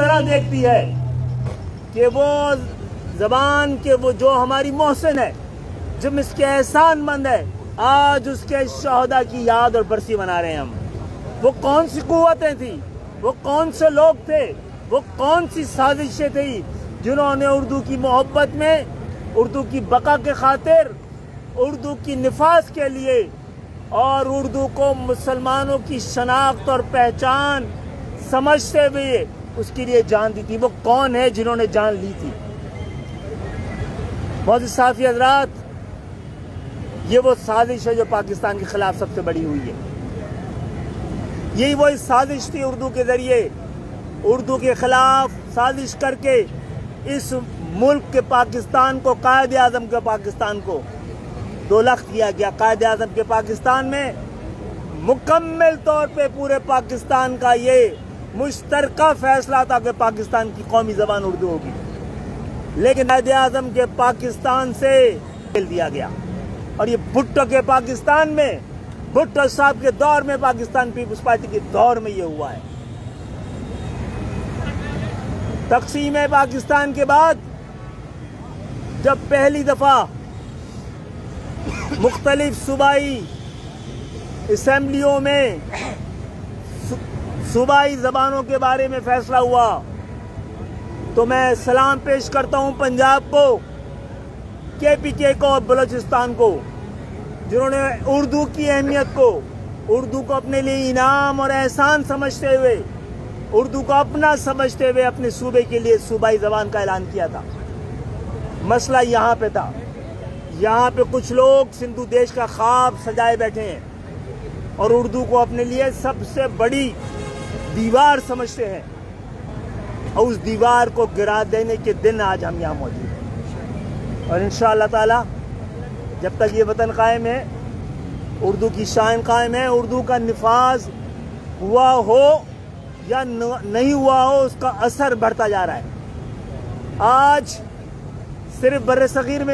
طرح دیکھتی ہے کہ وہ زبان کے وہ جو ہماری محسن ہے، جب اس کے احسان مند ہے، آج اس کے شہداء کی یاد اور برسی منا رہے ہیں ہم۔ وہ کون سی قوتیں تھیں، وہ کون سے لوگ تھے، وہ کون سی سازشیں تھیں جنہوں نے اردو کی محبت میں، اردو کی بقا کے خاطر، اردو کی نفاذ کے لیے اور اردو کو مسلمانوں کی شناخت اور پہچان سمجھتے ہوئے اس کے لیے جان دی تھی۔ وہ کون ہے جنہوں نے جان لی تھی؟ معزز صحافی حضرات، یہ وہ سازش ہے جو پاکستان کے خلاف سب سے بڑی ہوئی ہے۔ یہی وہ سازش تھی اردو کے ذریعے، اردو کے خلاف سازش کر کے اس ملک کے پاکستان کو، قائد اعظم کے پاکستان کو دولخت کیا گیا۔ قائد اعظم کے پاکستان میں مکمل طور پہ پورے پاکستان کا یہ مشترکہ فیصلہ تھا کہ پاکستان کی قومی زبان اردو ہوگی، لیکن قائد اعظم کے پاکستان سے کھیل دیا گیا۔ اور یہ بھٹو کے پاکستان میں، بھٹو صاحب کے دور میں، پاکستان پیپلز پارٹی کے دور میں یہ ہوا ہے۔ تقسیم پاکستان کے بعد جب پہلی دفعہ مختلف صوبائی اسمبلیوں میں صوبائی زبانوں کے بارے میں فیصلہ ہوا، تو میں سلام پیش کرتا ہوں پنجاب کو، KPK کو اور بلوچستان کو، جنہوں نے اردو کی اہمیت کو، اردو کو اپنے لیے انعام اور احسان سمجھتے ہوئے، اردو کو اپنا سمجھتے ہوئے اپنے صوبے کے لیے صوبائی زبان کا اعلان کیا تھا۔ مسئلہ یہاں پہ تھا، یہاں پہ کچھ لوگ سندھو دیش کا خواب سجائے بیٹھے ہیں اور اردو کو اپنے لیے سب سے بڑی دیوار سمجھتے ہیں، اور اس دیوار کو گرا دینے کے دن آج ہم یہاں موجود ہیں۔ اور انشاءاللہ تعالی جب تک یہ وطن قائم ہے، اردو کی شان قائم ہے، اردو کا نفاذ ہوا ہو یا نہیں ہوا ہو، اس کا اثر بڑھتا جا رہا ہے۔ آج صرف برصغیر میں